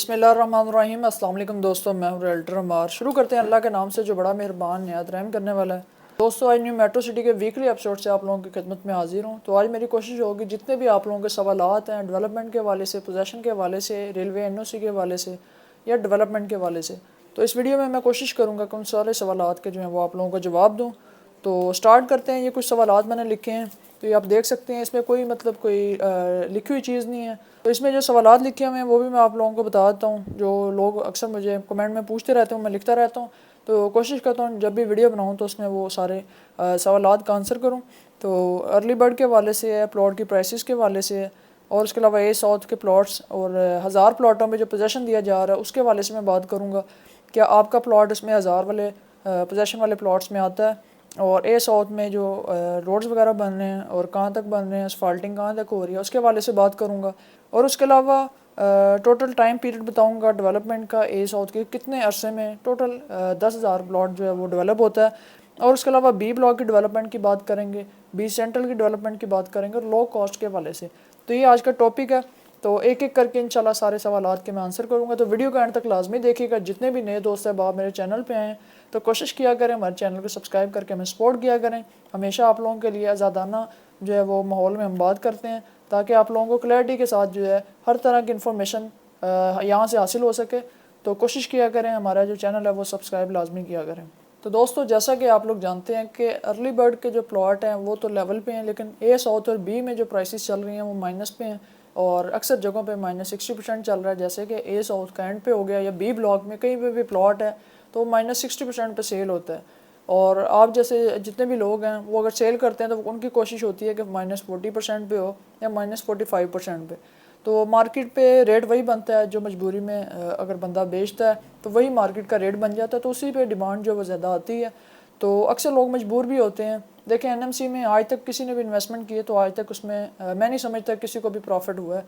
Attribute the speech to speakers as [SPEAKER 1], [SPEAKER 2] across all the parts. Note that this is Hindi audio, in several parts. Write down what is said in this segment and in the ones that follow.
[SPEAKER 1] बिस्मिल्लाहिर्रहमानिर्रहीम। अस्सलाम वालेकुम दोस्तों, मैं हूं रियल्टर अमार। शुरू करते हैं अल्लाह के नाम से जो बड़ा मेहरबान निहायत रहम करने वाला है। दोस्तों, आज न्यू मेट्रो सिटी के वीकली एपिसोड से आप लोगों की खिदमत में हाजिर हूं। तो आज मेरी कोशिश होगी जितने भी आप लोगों के सवालात हैं डेवलपमेंट के हवाले से, पोजेसन के हवाले से, रेलवे एनओसी के हवाले से या डेवलपमेंट के हवाले से, तो इस वीडियो में मैं कोशिश करूँगा कि उन सारे सवालात के जो हैं वो आप लोगों को जवाब दूँ। तो स्टार्ट करते हैं। ये कुछ सवालात मैंने लिखे हैं, तो ये आप देख सकते हैं। इसमें कोई कोई लिखी हुई चीज़ नहीं है। तो इसमें जो सवालात लिखे हुए हैं वो भी मैं आप लोगों को बता देता हूँ। जो लोग अक्सर मुझे कमेंट में पूछते रहते हैं, मैं लिखता रहता हूँ। तो कोशिश करता हूँ जब भी वीडियो बनाऊँ तो उसमें वो सारे सवालात का आंसर करूँ। तो अर्ली बर्ड के हवाले से है, प्लॉट की प्राइसेस के हवाले से है, और उसके अलावा ए साउथ के प्लॉट्स और 1000 प्लॉटों में जो पोजेसन दिया जा रहा है उसके हवाले से मैं बात करूँगा। क्या आपका प्लॉट इसमें 1000 वाले पोजेसन वाले प्लॉट्स में आता है, और ए साउथ में जो रोड्स वगैरह बन रहे हैं और कहाँ तक बन रहे हैं, असफाल्टिंग कहाँ तक हो रही है, उसके हवाले से बात करूँगा। और उसके अलावा टोटल टाइम पीरियड बताऊँगा डेवलपमेंट का। ए साउथ के कितने अरसे में टोटल 10,000 प्लॉट जो है वो डेवलप होता है। और उसके अलावा बी ब्लॉक की डेवलपमेंट की बात करेंगे, बी सेंट्रल की डेवलपमेंट की बात करेंगे, और लो कॉस्ट के हवाले से। तो ये आज का टॉपिक है। तो एक एक करके इंशाल्लाह सारे सवालात के मैं आंसर करूँगा। तो वीडियो का एंड तक लाजमी देखिएगा। जितने भी नए दोस्त हैं आप मेरे चैनल पे आए तो कोशिश किया करें हमारे चैनल को सब्सक्राइब करके हमें सपोर्ट किया करें। हमेशा आप लोगों के लिए आज़ादाना जो है वो माहौल में हम बात करते हैं, ताकि आप लोगों को क्लैरिटी के साथ जो है हर तरह की इन्फॉर्मेशन यहाँ से हासिल हो सके। तो कोशिश किया करें हमारा जो चैनल है वो सब्सक्राइब लाजमी किया करें। तो दोस्तों, जैसा कि आप लोग जानते हैं कि अर्ली बर्ड के जो प्लॉट हैं वो तो लेवल पे हैं, लेकिन ए साउथ और बी में जो प्राइसेस चल रही हैं वो माइनस पे हैं, और अक्सर जगहों पे -60% चल रहा है। जैसे कि ए साउथ का एंड पे हो गया, या बी ब्लॉक में कहीं पे भी प्लॉट है तो -60% पे सेल होता है। और आप जैसे जितने भी लोग हैं वो अगर सेल करते हैं तो उनकी कोशिश होती है कि -40% पे हो या -45% पे। तो मार्केट पे रेट वही बनता है जो मजबूरी में अगर बंदा बेचता है तो वही मार्केट का रेट बन जाता है, तो उसी पे डिमांड जो वो ज़्यादा आती है। तो अक्सर लोग मजबूर भी होते हैं। देखें, एनएमसी में आज तक किसी ने भी इन्वेस्टमेंट की है तो आज तक उसमें मैं नहीं समझता किसी को भी प्रॉफिट हुआ है,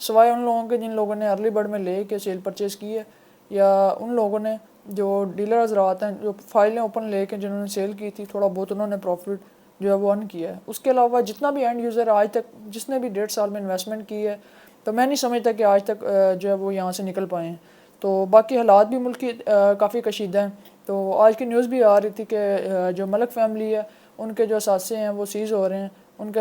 [SPEAKER 1] सिवाय उन लोगों के जिन लोगों ने अर्ली बर्ड में ले के सेल परचेज़ की है, या उन लोगों ने जो डीलर हजरात हैं जो फाइलें ओपन लेके जिन्होंने सेल की थी, थोड़ा बहुत उन्होंने प्रॉफिट जो है वो अर्न किया है। उसके अलावा जितना भी एंड यूज़र आज तक जिसने भी 1.5 साल में इन्वेस्टमेंट की है, तो मैं नहीं समझता कि आज तक जो है वो यहाँ से निकल पाए हैं। तो बाकी हालात भी मुल्क की काफ़ी कशीदा हैं। तो आज की न्यूज़ भी आ रही थी कि जो मलक फैमिली है उनके जो असासे हैं वो सीज़ हो रहे हैं, उनके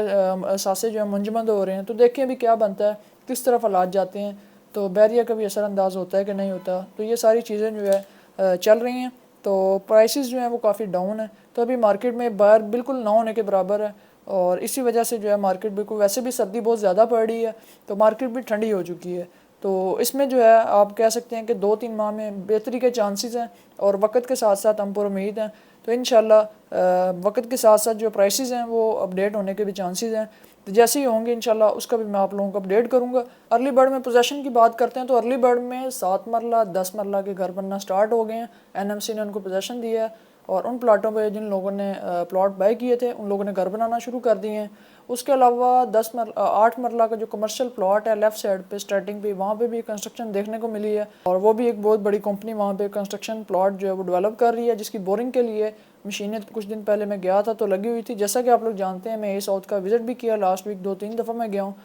[SPEAKER 1] असासे जो है मुंजमद हो रहे हैं। तो देखें अभी क्या बनता है, किस तरफ हालात जाते हैं। तो बैरिया का भी असरअंदाज होता है कि नहीं होता। तो ये सारी चीज़ें जो है चल रही हैं। तो प्राइसेस जो हैं वो काफ़ी डाउन है। तो अभी मार्केट में बायर बिल्कुल ना होने के बराबर है, और इसी वजह से जो है मार्केट बिल्कुल, वैसे भी सर्दी बहुत ज़्यादा पड़ रही है तो मार्केट भी ठंडी हो चुकी है। तो इसमें जो है आप कह सकते हैं कि 2-3 माह में बेहतरी के चांसेस हैं, और वक्त के साथ साथ हम पर उम्मीद हैं। तो इंशाल्लाह वक्त के साथ साथ जो प्राइसेस हैं वो अपडेट होने के भी चांसेस हैं। तो जैसे ही होंगे इंशाल्लाह उसका भी मैं आप लोगों को अपडेट करूँगा। अर्ली बर्ड में पोजेसन की बात करते हैं तो अर्ली बर्ड में 7 मरला 10 मरला के घर बनना स्टार्ट हो गए हैं। एनएमसी ने उनको पोजेसन दिया है, और उन प्लाटों पे जिन लोगों ने प्लॉट बाय किए थे उन लोगों ने घर बनाना शुरू कर दिए हैं। उसके अलावा 8 मरला का जो कमर्शियल प्लॉट है लेफ़्ट साइड पे स्टार्टिंग पे, वहाँ पे भी कंस्ट्रक्शन देखने को मिली है, और वो भी एक बहुत बड़ी कंपनी वहाँ पे कंस्ट्रक्शन प्लॉट जो है वो डेवलप कर रही है, जिसकी बोरिंग के लिए मशीनें कुछ दिन पहले मैं गया था तो लगी हुई थी। जैसा कि आप लोग जानते हैं मैं ए साउथ का विज़िट भी किया लास्ट वीक, 2-3 दफ़ा मैं गया हूँ।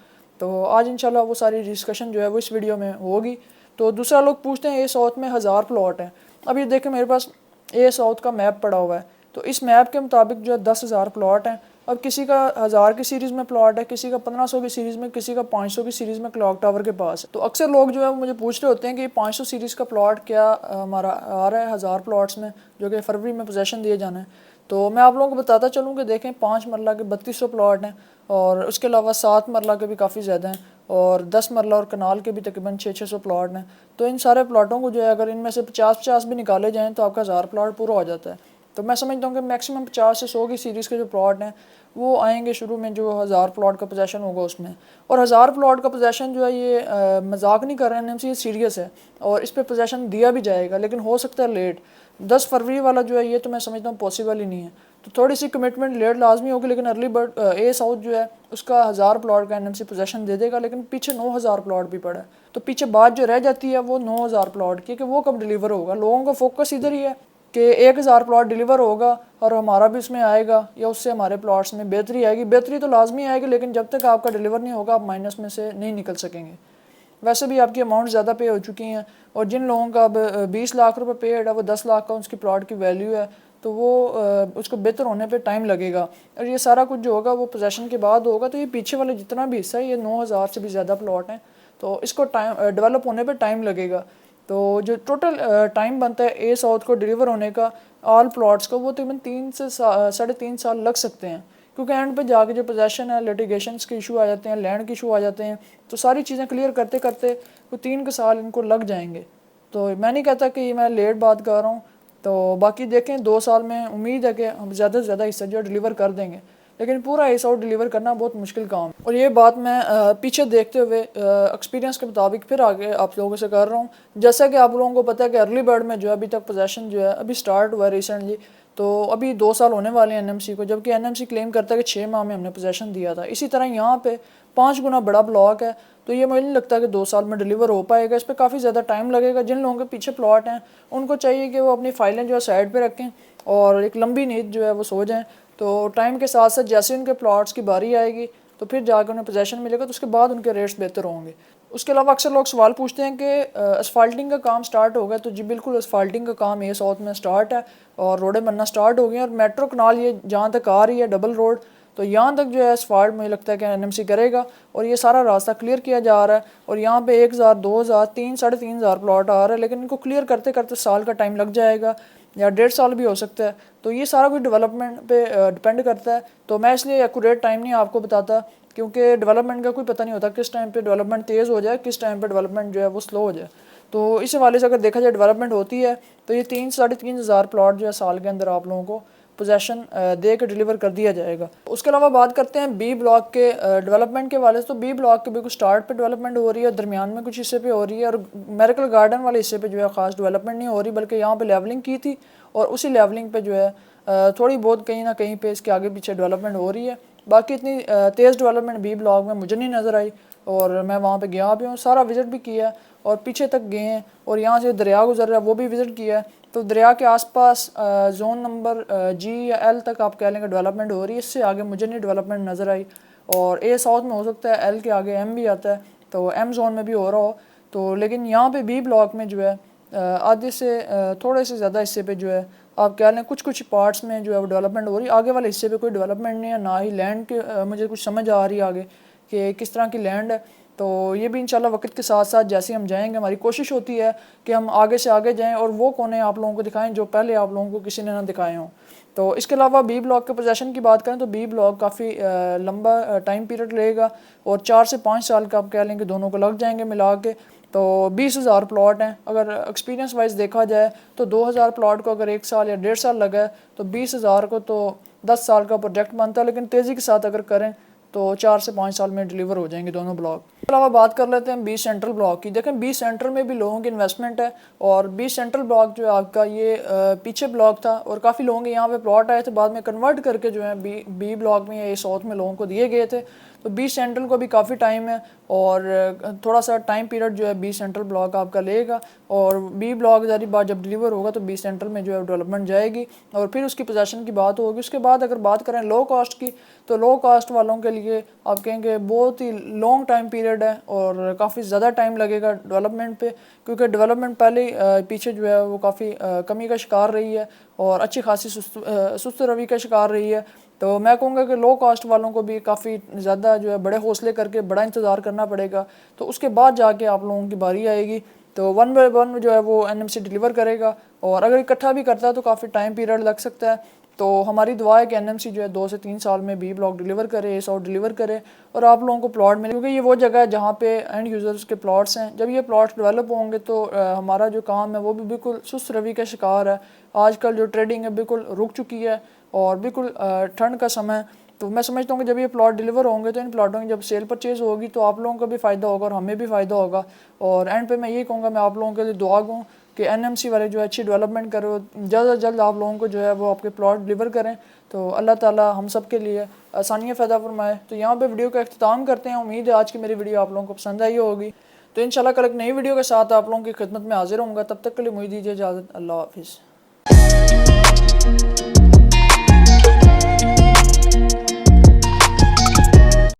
[SPEAKER 1] तो आज इंशाल्लाह वो सारी डिस्कशन जो है वो इस वीडियो में होगी। तो दूसरा लोग पूछते हैं ए साउथ में 1000 प्लॉट हैं। अब ये देखें मेरे पास ए साउथ का मैप पड़ा हुआ है, तो इस मैप के मुताबिक जो है 10,000 प्लॉट हैं। अब किसी का 1000 की सीरीज़ में प्लॉट है, किसी का 1500 की सीरीज़ में, किसी का 500 की सीरीज़ में क्लॉक टावर के पास है। तो अक्सर लोग जो है मुझे पूछ रहे होते हैं कि 500 सीरीज़ का प्लॉट क्या हमारा आ रहा है 1000 प्लॉट्स में, जो कि फरवरी में पोजेसन दिए जाना है। तो मैं आप लोगों को बताता चलूँ कि देखें 5 मरला के 3200 प्लॉट हैं, और उसके अलावा 7 मरला के भी काफ़ी ज़्यादा हैं, और 10 मरला और कनाल के भी तकरीबन 600 प्लॉट हैं। तो इन सारे प्लॉटों को जो है अगर इनमें से 50-50 भी निकाले जाएँ तो आपका 1000 प्लॉट पूरा हो जाता है। तो मैं समझता हूँ कि मैक्सिमम 50 से 100 की सीरीज़ के जो प्लॉट हैं वो आएंगे शुरू में, जो 1000 प्लॉट का पोजेसन होगा उसमें। और 1000 प्लॉट का पोजेसन जो है ये मजाक नहीं कर रहे हैं एनएमसी, ये सीरियस है, और इस पर पोजेसन दिया भी जाएगा, लेकिन हो सकता है लेट। 10 फरवरी वाला जो है ये तो मैं समझता हूँ पॉसिबल ही नहीं है। तो थोड़ी सी कमिटमेंट लेट लाजमी होगी, लेकिन अर्ली बर्ड ए साउथ जो है उसका 1000 प्लॉट का एनएमसी पोजेसन दे देगा, लेकिन पीछे 9000 प्लॉट भी पड़ा है। तो पीछे बात जो रह जाती है वो 9000 प्लॉट की, कि वो कब डिलीवर होगा। लोगों का फोकस इधर ही है कि 1000 प्लॉट डिलीवर होगा और हमारा भी उसमें आएगा, या उससे हमारे प्लॉट्स में बेहतरी आएगी। बेहतरी तो लाजमी आएगी, लेकिन जब तक आपका डिलीवर नहीं होगा आप माइनस में से नहीं निकल सकेंगे। वैसे भी आपकी अमाउंट ज़्यादा पे हो चुकी हैं, और जिन लोगों का अब 20 लाख रुपए पेड है, वो 10 लाख का उसकी प्लॉट की वैल्यू है, तो वो उसको बेहतर होने पे टाइम लगेगा। और ये सारा कुछ जो होगा वो पोजेसन के बाद होगा। तो ये पीछे वाले जितना भी हिस्सा है, ये 9,000 से भी ज़्यादा प्लॉट हैं, तो इसको टाइम डेवलप होने पे टाइम लगेगा। तो जो टोटल टाइम बनता है ए साउथ को डिलीवर होने का, ऑल प्लॉट्स को, वो तकरीबन 3 से 3.5 साल लग सकते हैं, क्योंकि एंड पे जाके जो पोजेसन है, लिटिगेशंस के इशू आ जाते हैं, लैंड के इशू आ जाते हैं, तो सारी चीज़ें क्लियर करते करते वो 3 साल इनको लग जाएंगे। तो मैं नहीं कहता कि मैं लेट बात कर रहा हूँ, तो बाकी देखें 2 साल में उम्मीद है कि हम ज़्यादा से ज़्यादा हिस्सा जो डिलीवर कर देंगे, लेकिन पूरा एस आउट डिलीवर करना बहुत मुश्किल काम है। और ये बात मैं पीछे देखते हुए एक्सपीरियंस के मुताबिक फिर आगे आप लोगों से कर रहा हूँ। जैसा कि आप लोगों को पता है कि अर्ली बर्ड में जो है अभी तक पोजेसन जो है अभी स्टार्ट हुआ है रिसेंटली, तो अभी 2 साल होने वाले हैं एनएमसी को, जबकि एनएमसी क्लेम करता है कि 6 माह में हमने पोजेसन दिया था। इसी तरह यहाँ पे 5 गुना बड़ा ब्लॉक है, तो ये मुझे नहीं लगता कि 2 साल में डिलीवर हो पाएगा। इस पर काफ़ी ज़्यादा टाइम लगेगा। जिन लोगों के पीछे प्लॉट हैं उनको चाहिए कि वो अपनी फाइलें जो है साइड पे रखें और एक लंबी नींद जो है वो सो जाएं। तो टाइम के साथ साथ जैसे उनके प्लॉट्स की बारी आएगी तो फिर जाकर उन्हें पोजेसन मिलेगा, तो उसके बाद उनके रेट्स बेहतर होंगे। उसके अलावा अक्सर लोग सवाल पूछते हैं कि असफाल्टिंग का काम स्टार्ट हो गया, तो जी बिल्कुल असफाल्टिंग का काम ये साउथ में स्टार्ट है और रोडें बनना स्टार्ट हो गई हैं। और मेट्रो कनाल ये जहाँ तक आ रही है डबल रोड, तो यहाँ तक जो है असफाल्ट मुझे लगता है कि एनएमसी करेगा और ये सारा रास्ता क्लियर किया जा रहा है। और यहाँ पे 1,000, 2,000, 3, 3,500 प्लॉट आ रहा है, लेकिन इनको क्लियर करते करते साल का टाइम लग जाएगा या 1.5 साल भी हो सकता है। तो ये सारा कुछ डेवलपमेंट पे डिपेंड करता है। तो मैं इसलिए एक्यूरेट टाइम नहीं आपको बताता, क्योंकि डेवलपमेंट का कोई पता नहीं होता किस टाइम पे डेवलपमेंट तेज़ हो जाए, किस टाइम पे डेवलपमेंट जो है वो स्लो हो जाए। तो इस हवाले से अगर देखा जाए डेवलपमेंट होती है तो ये 3-3,500 प्लॉट जो है साल के अंदर आप लोगों को पोजेसन दे के डिलीवर कर दिया जाएगा। उसके अलावा बात करते हैं बी ब्लॉक के डेवलपमेंट के वाले से। तो बी ब्लॉक के बिल्कुल स्टार्ट पे डेवलपमेंट हो रही है, दरमियान में कुछ हिस्से पे हो रही है, और मेरिकल गार्डन वाले हिस्से पे जो है ख़ास डेवलपमेंट नहीं हो रही, बल्कि यहाँ पे लेवलिंग की थी और उसी लेवलिंग पे जो है थोड़ी बहुत कहीं ना कहीं पे इसके आगे पीछे डेवलपमेंट हो रही है। बाकी इतनी तेज़ डेवलपमेंट बी ब्लॉक में मुझे नहीं नज़र आई, और मैं वहाँ पे गया भी हूँ, सारा विज़िट भी किया है और पीछे तक गए हैं, और यहाँ से दरिया गुजर रहा है वो भी विज़िट किया है। तो दरिया के आसपास जोन नंबर जी या एल तक आप कह लेंगे डेवलपमेंट हो रही है, इससे आगे मुझे नहीं डेवलपमेंट नज़र आई। और ए साउथ में हो सकता है, एल के आगे एम भी आता है, तो एम जोन में भी हो रहा हो। तो लेकिन यहाँ पे बी ब्लॉक में जो है आधे से थोड़े से ज़्यादा हिस्से पे जो है आप कह लें कुछ कुछ पार्ट्स में जो है वो डेवलपमेंट हो रही है। आगे वाले हिस्से पे कोई डेवलपमेंट नहीं है, ना ही लैंड के मुझे कुछ समझ आ रही है आगे कि किस तरह की लैंड है। तो ये भी इंशाल्लाह वक्त के साथ साथ जैसे हम जाएंगे, हमारी कोशिश होती है कि हम आगे से आगे जाएं और वो कोने आप लोगों को दिखाएं जो पहले आप लोगों को किसी ने ना दिखाए हों। तो इसके अलावा बी ब्लॉक के पोजेसन की बात करें तो बी ब्लॉक काफ़ी लंबा टाइम पीरियड लेगा, और 4 से 5 साल का आप कह लेंगे दोनों को लग जाएंगे मिला के। तो 20,000 प्लॉट हैं। अगर एक्सपीरियंस वाइज देखा जाए तो 2,000 प्लॉट को अगर 1 साल या 1.5 साल लगा है, तो 20,000 को तो 10 साल का प्रोजेक्ट बनता है, लेकिन तेज़ी के साथ अगर करें तो 4 से 5 साल में डिलीवर हो जाएंगे दोनों ब्लॉक। इसके अलावा बात कर लेते हैं बी सेंट्रल ब्लॉक की। देखें बी सेंट्रल में भी लोगों की इन्वेस्टमेंट है, और बी सेंट्रल ब्लॉक जो है आपका ये पीछे ब्लॉक था और काफ़ी लोगों के यहाँ पे प्लॉट आए थे, बाद में कन्वर्ट करके जो है बी ब्लॉक में या साउथ में लोगों को दिए गए थे। तो बी सेंट्रल को भी काफ़ी टाइम है, और थोड़ा सा टाइम पीरियड जो है बी सेंट्रल ब्लॉक आपका लेगा, और बी ब्लॉक ज़ारी बात जब डिलीवर होगा तो बी सेंट्रल में जो है डेवलपमेंट जाएगी और फिर उसकी पोजेसन की बात होगी। उसके बाद अगर बात करें लो कॉस्ट की, तो लो कॉस्ट वालों के लिए आप कहेंगे बहुत ही लॉन्ग टाइम पीरियड है और काफ़ी ज़्यादा टाइम लगेगा डेवलपमेंट पे, क्योंकि डेवलपमेंट पहले पीछे जो है वो काफ़ी कमी का शिकार रही है और अच्छी खासी सुस्त रवि का शिकार रही है। तो मैं कहूँगा कि लो कॉस्ट वालों को भी काफ़ी ज़्यादा जो है बड़े हौसले करके बड़ा इंतज़ार करना पड़ेगा, तो उसके बाद जाके आप लोगों की बारी आएगी। तो 1 बाय 1 जो है वो एनएमसी डिलीवर करेगा, और अगर इकट्ठा भी करता है तो काफ़ी टाइम पीरियड लग सकता है। तो हमारी दुआ है कि एनएमसी जो है 2 से 3 साल में बी ब्लॉक डिलीवर करे, एस आउट डिलीवर करे, और आप लोगों को प्लॉट मिले, क्योंकि ये वो जगह है जहाँ पे एंड यूज़र्स के प्लॉट्स हैं। जब ये प्लॉट्स डेवलप होंगे तो हमारा जो काम है वो भी बिल्कुल सुस्त रवि का शिकार है। आजकल जो ट्रेडिंग है बिल्कुल रुक चुकी है और बिल्कुल ठंड का समय। तो मैं समझता हूँ कि जब ये प्लॉट डिलीवर होंगे तो इन प्लॉटों की जब सेल परचेज़ होगी तो आप लोगों का भी फ़ायदा होगा और हमें भी फ़ायदा होगा। और एंड पे मैं ये कहूँगा, मैं आप लोगों के लिए दुआ दूँ कि एनएमसी वाले जो है अच्छी डेवलपमेंट करो, जल्द से जल्द आप लोगों को जो है वो आपके प्लॉट डिलीवर करें। तो अल्लाह ताला हम सब के लिए आसानियाँ पैदा फरमाए। तो यहाँ पे वीडियो का अख्ताम करते हैं। उम्मीद है आज की मेरी वीडियो आप लोगों को पसंद आई होगी। तो इंशाल्लाह कल एक नई वीडियो के साथ आप लोगों की खिदमत में हाजिर होऊंगा। तब तक के लिए मुझे दीजिए इजाज़त। अल्लाह हाफिज़।